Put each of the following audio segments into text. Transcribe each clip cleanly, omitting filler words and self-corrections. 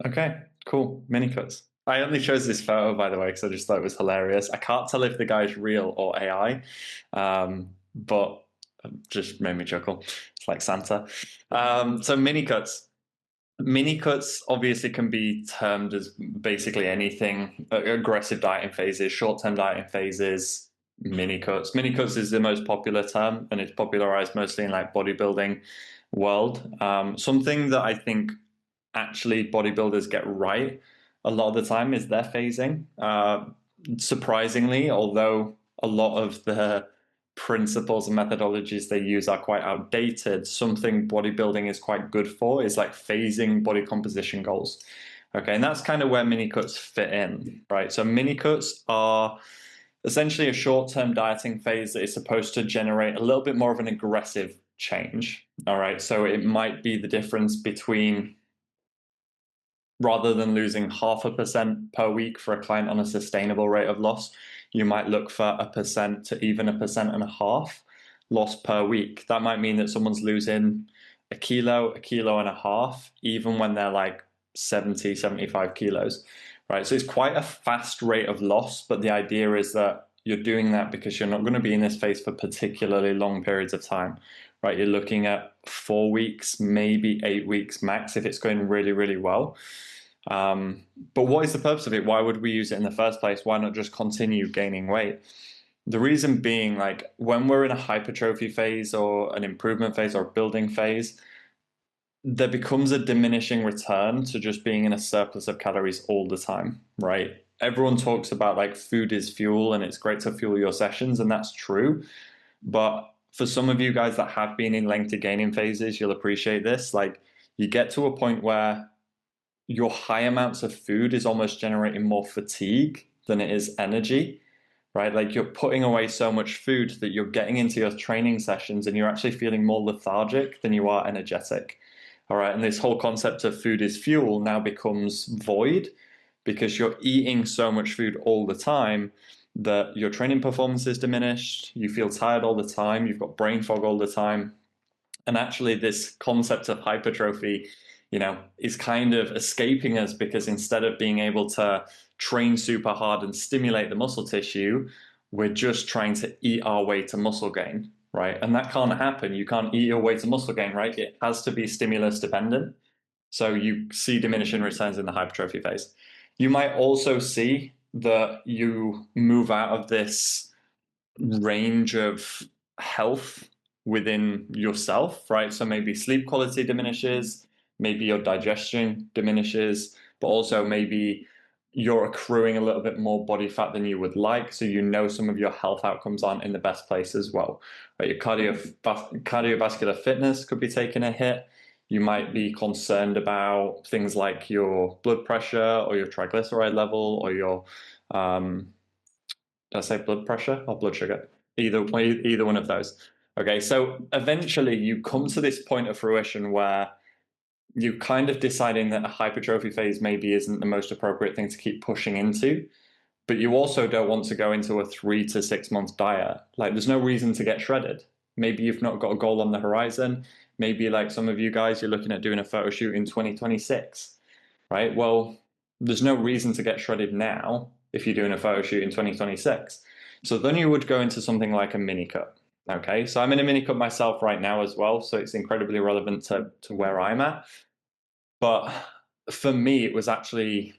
Okay, cool. Mini cuts. I only chose this photo, by the way, because I just thought it was hilarious. I can't tell if the guy's real or AI, but it just made me chuckle. It's like Santa. So mini cuts. Mini cuts obviously can be termed as basically anything, aggressive dieting phases, short-term dieting phases, mini cuts. Mini cuts is the most popular term, and it's popularized mostly in like bodybuilding world. Something that I think actually bodybuilders get right a lot of the time is their phasing. Surprisingly, although a lot of the principles and methodologies they use are quite outdated, something bodybuilding is quite good for is like phasing body composition goals. Okay, and that's kind of where mini cuts fit in, right? So mini cuts are essentially a short-term dieting phase that is supposed to generate a little bit more of an aggressive change. All right, so it might be the difference between, rather than losing 0.5% per week for a client on a sustainable rate of loss, you might look for 1% to even 1.5% loss per week. That might mean that someone's losing a kilo and a half, even when they're like 70, 75 kilos, right? So it's quite a fast rate of loss, but the idea is that you're doing that because you're not going to be in this phase for particularly long periods of time, right? You're looking at 4 weeks, maybe 8 weeks max if it's going really, really well. But what is the purpose of it? Why would we use it in the first place? Why not just continue gaining weight? The reason being, like, when we're in a hypertrophy phase or an improvement phase or building phase, there becomes a diminishing return to just being in a surplus of calories all the time, right? Everyone talks about like food is fuel and it's great to fuel your sessions, and that's true. But for some of you guys that have been in lengthy gaining phases, you'll appreciate this. Like, you get to a point where your high amounts of food is almost generating more fatigue than it is energy, right? Like, you're putting away so much food that you're getting into your training sessions and you're actually feeling more lethargic than you are energetic. All right. And this whole concept of food is fuel now becomes void because you're eating so much food all the time that your training performance is diminished. You feel tired all the time. You've got brain fog all the time. And actually, this concept of hypertrophy, is kind of escaping us because instead of being able to train super hard and stimulate the muscle tissue, we're just trying to eat our way to muscle gain, right? And that can't happen. You can't eat your way to muscle gain, right? It has to be stimulus dependent. So you see diminishing returns in the hypertrophy phase. You might also see that you move out of this range of health within yourself, right? So maybe sleep quality diminishes, maybe your digestion diminishes, but also maybe you're accruing a little bit more body fat than you would like. So some of your health outcomes aren't in the best place as well. Right? Your cardiovascular fitness could be taking a hit. You might be concerned about things like your blood pressure or your triglyceride level or your did I say blood pressure or blood sugar? Either one of those. Okay, so eventually you come to this point of fruition where you kind of deciding that a hypertrophy phase maybe isn't the most appropriate thing to keep pushing into, but you also don't want to go into a 3 to 6 month diet. Like, there's no reason to get shredded. Maybe you've not got a goal on the horizon. Maybe like some of you guys, you're looking at doing a photo shoot in 2026, right? Well, there's no reason to get shredded now if you're doing a photo shoot in 2026. So then you would go into something like a mini cut. Okay, so I'm in a mini cut myself right now as well, so it's incredibly relevant to where I'm at. But for me, it was actually,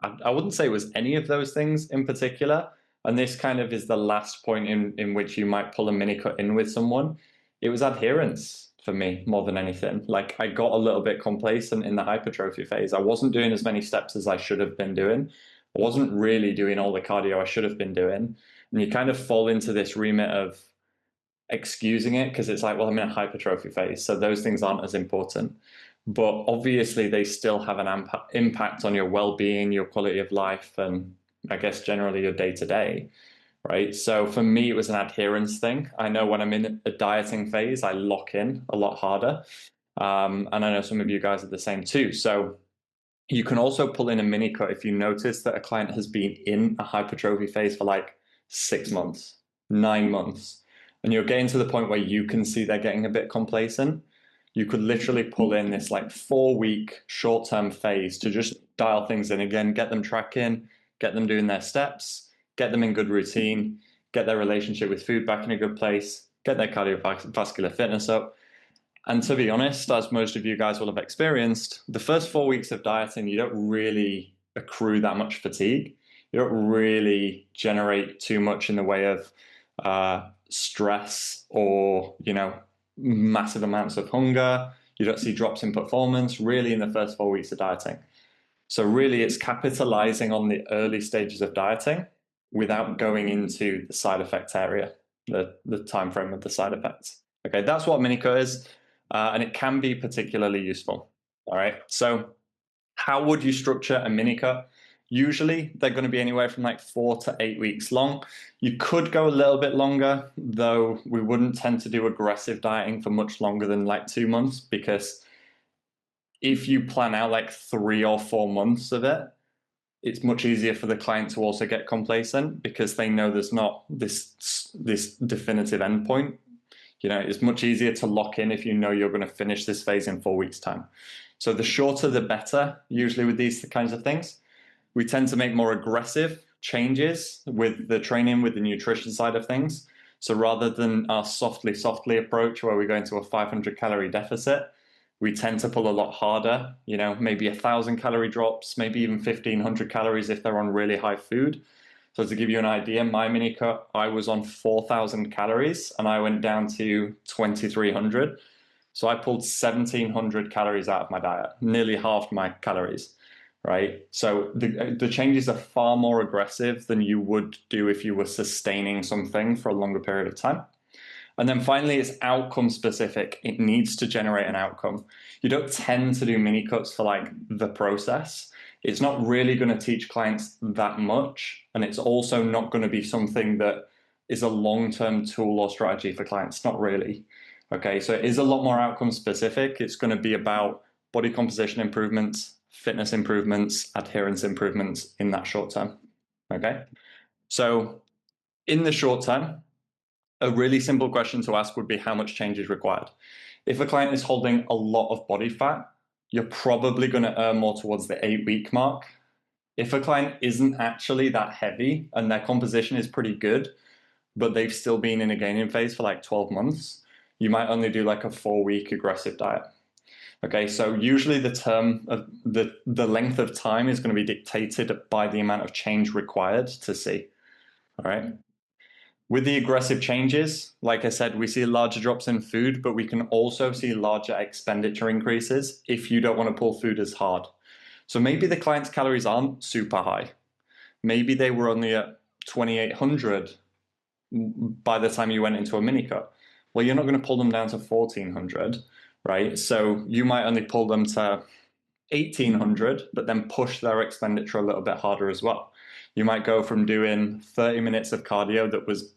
I wouldn't say it was any of those things in particular. And this kind of is the last point in which you might pull a mini cut in with someone. It was adherence for me more than anything. Like, I got a little bit complacent in the hypertrophy phase. I wasn't doing as many steps as I should have been doing. I wasn't really doing all the cardio I should have been doing. And you kind of fall into this remit of excusing it because it's like, well, I'm in a hypertrophy phase, so those things aren't as important. But obviously, they still have an impact on your well-being, your quality of life, and I guess generally your day-to-day, right? So for me, it was an adherence thing. I know when I'm in a dieting phase, I lock in a lot harder. And I know some of you guys are the same too. So you can also pull in a mini cut if you notice that a client has been in a hypertrophy phase for like 6 months, 9 months, and you're getting to the point where you can see they're getting a bit complacent. you could literally pull in this like 4-week short-term phase to just dial things in again, get them tracking, get them doing their steps, get them in good routine, get their relationship with food back in a good place, get their cardiovascular fitness up. And to be honest, as most of you guys will have experienced, the first 4 weeks of dieting, you don't really accrue that much fatigue. You don't really generate too much in the way of stress or, massive amounts of hunger. You don't see drops in performance really in the first 4 weeks of dieting. So really it's capitalizing on the early stages of dieting without going into the side effect area, the time frame of the side effects. Okay, that's what mini cut is, and it can be particularly useful. All right, so how would you structure a mini cut? Usually they're going to be anywhere from like 4 to 8 weeks long. You could go a little bit longer, though we wouldn't tend to do aggressive dieting for much longer than like 2 months, because if you plan out like 3 or 4 months of it, it's much easier for the client to also get complacent because they know there's not this definitive endpoint. It's much easier to lock in if you know you're going to finish this phase in 4 weeks' time. So the shorter the better, usually with these kinds of things. We tend to make more aggressive changes with the training, with the nutrition side of things. So rather than our softly approach where we go into a 500 calorie deficit, we tend to pull a lot harder, maybe 1,000 calorie drops, maybe even 1,500 calories if they're on really high food. So to give you an idea, my mini cut, I was on 4,000 calories and I went down to 2,300. So I pulled 1,700 calories out of my diet, nearly half my calories, right? So the changes are far more aggressive than you would do if you were sustaining something for a longer period of time. And then finally, it's outcome specific. It needs to generate an outcome. You don't tend to do mini cuts for like the process. It's not really going to teach clients that much. And it's also not going to be something that is a long-term tool or strategy for clients. Not really. Okay, so it is a lot more outcome specific. It's going to be about body composition improvements, fitness improvements, adherence improvements in that short term. Okay, so in the short term, a really simple question to ask would be how much change is required. If a client is holding a lot of body fat, you're probably going to earn more towards the 8-week mark. If a client isn't actually that heavy and their composition is pretty good, but they've still been in a gaining phase for like 12 months, you might only do like a 4-week aggressive diet. Okay, so usually the term of the length of time is going to be dictated by the amount of change required to see. All right. With the aggressive changes, like I said, we see larger drops in food, but we can also see larger expenditure increases if you don't want to pull food as hard. So maybe the client's calories aren't super high. Maybe they were only at 2,800 by the time you went into a mini cut. Well, you're not going to pull them down to 1,400, right? So you might only pull them to 1,800, but then push their expenditure a little bit harder as well. You might go from doing 30 minutes of cardio that was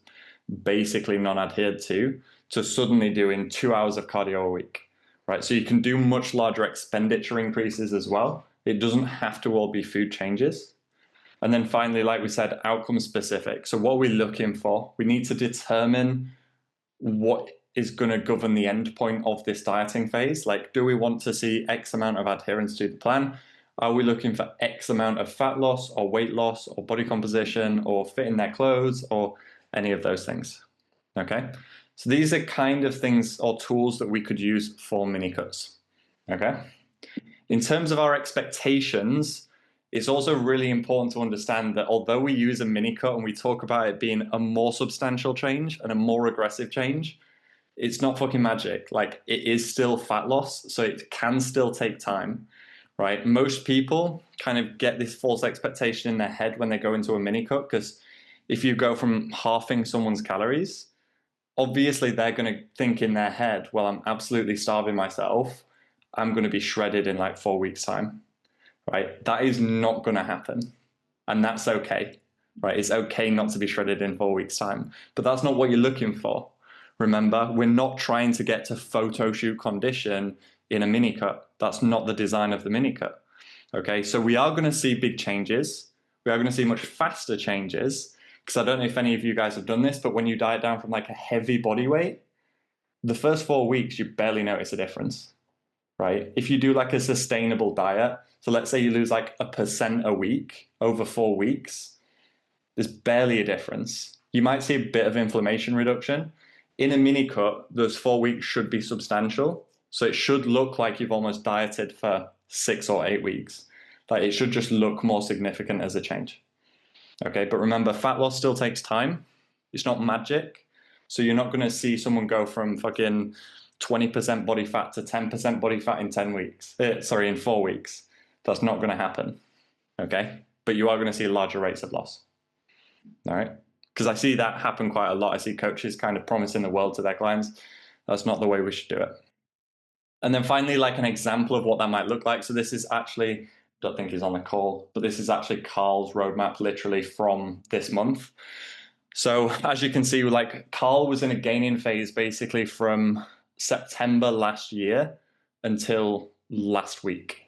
basically non-adhered to suddenly doing 2 hours of cardio a week, right? So you can do much larger expenditure increases as well. It doesn't have to all be food changes. And then finally, like we said, outcome specific. So what are we looking for? We need to determine what is going to govern the end point of this dieting phase. Like, do we want to see X amount of adherence to the plan? Are we looking for X amount of fat loss or weight loss or body composition or fit in their clothes or any of those things? Okay, so these are kind of things or tools that we could use for mini cuts. Okay, in terms of our expectations, it's also really important to understand that although we use a mini cut and we talk about it being a more substantial change and a more aggressive change, it's not fucking magic. Like, it is still fat loss, so it can still take time, right? Most people kind of get this false expectation in their head when they go into a mini cut, because if you go from halving someone's calories, obviously they're going to think in their head, well, I'm absolutely starving myself. I'm going to be shredded in like 4 weeks' time, right? That is not going to happen. And that's okay, right? It's okay not to be shredded in 4 weeks' time, but that's not what you're looking for. Remember, we're not trying to get to photo shoot condition in a mini cut. That's not the design of the mini cut. Okay, so we are going to see big changes. We are going to see much faster changes, because I don't know if any of you guys have done this, but when you diet down from like a heavy body weight, the first 4 weeks, you barely notice a difference, right? If you do like a sustainable diet, so let's say you lose like 1% a week over 4 weeks, there's barely a difference. You might see a bit of inflammation reduction. In a mini cut, those 4 weeks should be substantial. So it should look like you've almost dieted for 6 or 8 weeks. Like it should just look more significant as a change. Okay, but remember, fat loss still takes time. It's not magic. So you're not going to see someone go from fucking 20% body fat to 10% body fat in 10 weeks. In 4 weeks. That's not going to happen. Okay, but you are going to see larger rates of loss. All right, because I see that happen quite a lot. I see coaches kind of promising the world to their clients. That's not the way we should do it. And then finally, like an example of what that might look like. So this is actually, don't think he's on the call, but this is actually Carl's roadmap literally from this month. So as you can see, like Carl was in a gaining phase basically from September last year until last week,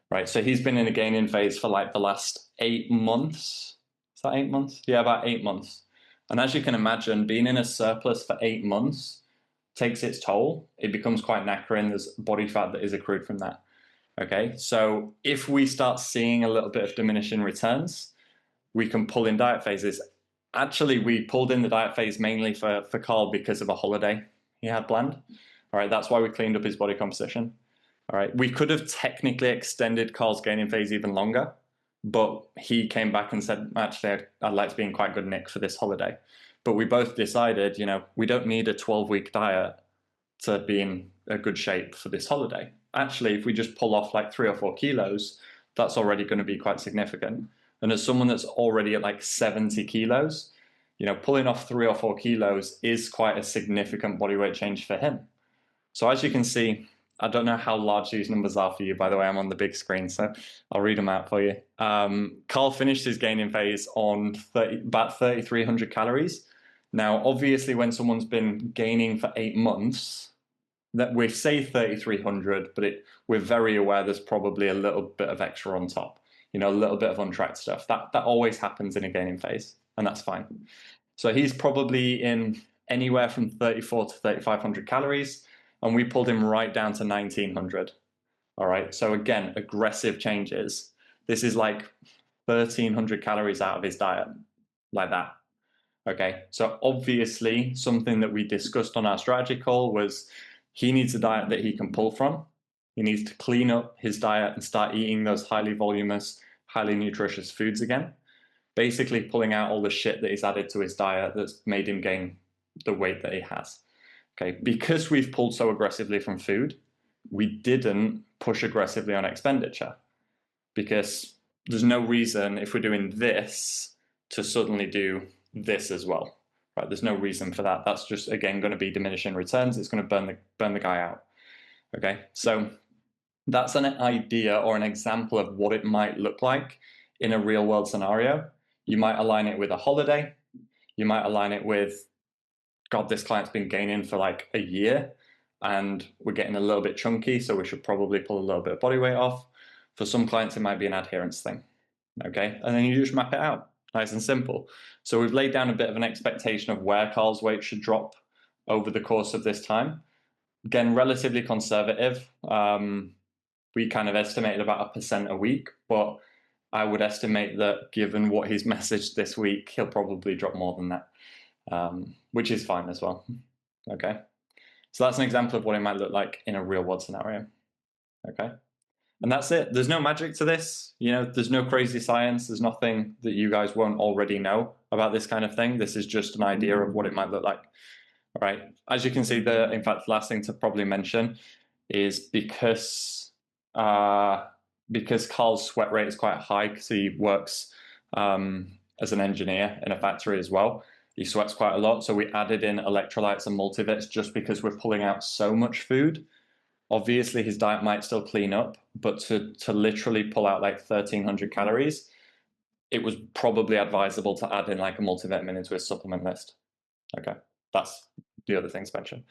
right? So he's been in a gaining phase for like the last 8 months. Is that 8 months? Yeah, about 8 months. And as you can imagine, being in a surplus for 8 months takes its toll. It becomes quite knackering. There's body fat that is accrued from that. Okay, so if we start seeing a little bit of diminishing returns, we can pull in diet phases. Actually, we pulled in the diet phase mainly for Carl because of a holiday he had planned. All right, that's why we cleaned up his body composition. All right, we could have technically extended Carl's gaining phase even longer, but he came back and said, actually, I'd like to be in quite good nick for this holiday. But we both decided, we don't need a 12-week diet to be in a good shape for this holiday. Actually, if we just pull off like 3 or 4 kilos, that's already going to be quite significant. And as someone that's already at like 70 kilos, pulling off 3 or 4 kilos is quite a significant body weight change for him. So as you can see, I don't know how large these numbers are for you. By the way, I'm on the big screen, so I'll read them out for you. Carl finished his gaining phase on about 3,300 calories. Now, obviously, when someone's been gaining for 8 months, that we say 3,300, but we're very aware there's probably a little bit of extra on top. A little bit of untracked stuff. That always happens in a gaining phase, and that's fine. So he's probably in anywhere from 3,400 to 3,500 calories, and we pulled him right down to 1,900. All right. So again, aggressive changes. This is like 1,300 calories out of his diet, like that. Okay. So obviously, something that we discussed on our strategy call was he needs a diet that he can pull from. He needs to clean up his diet and start eating those highly voluminous, highly nutritious foods again. Basically pulling out all the shit that he's added to his diet that's made him gain the weight that he has. Okay, because we've pulled so aggressively from food, we didn't push aggressively on expenditure because there's no reason if we're doing this to suddenly do this as well. Right? There's no reason for that. That's just, again, going to be diminishing returns. It's going to burn the guy out. Okay, so that's an idea or an example of what it might look like in a real world scenario. You might align it with a holiday. You might align it with, God, this client's been gaining for like a year and we're getting a little bit chunky, so we should probably pull a little bit of body weight off. For some clients, it might be an adherence thing. Okay, and then you just map it out, nice and simple. So we've laid down a bit of an expectation of where Carl's weight should drop over the course of this time. Again, relatively conservative. We kind of estimated about 1% a week, but I would estimate that given what he's messaged this week, he'll probably drop more than that, which is fine as well. Okay, so that's an example of what it might look like in a real world scenario. Okay, and that's it. There's no magic to this. There's no crazy science. There's nothing that you guys won't already know about this kind of thing. This is just an idea of what it might look like. All right, as you can see, in fact, the last thing to probably mention is because Carl's sweat rate is quite high because he works as an engineer in a factory as well. He sweats quite a lot. So we added in electrolytes and multivits just because we're pulling out so much food. Obviously, his diet might still clean up, but to literally pull out like 1,300 calories, it was probably advisable to add in like a multivitamin into his supplement list. Okay, that's the other things mentioned.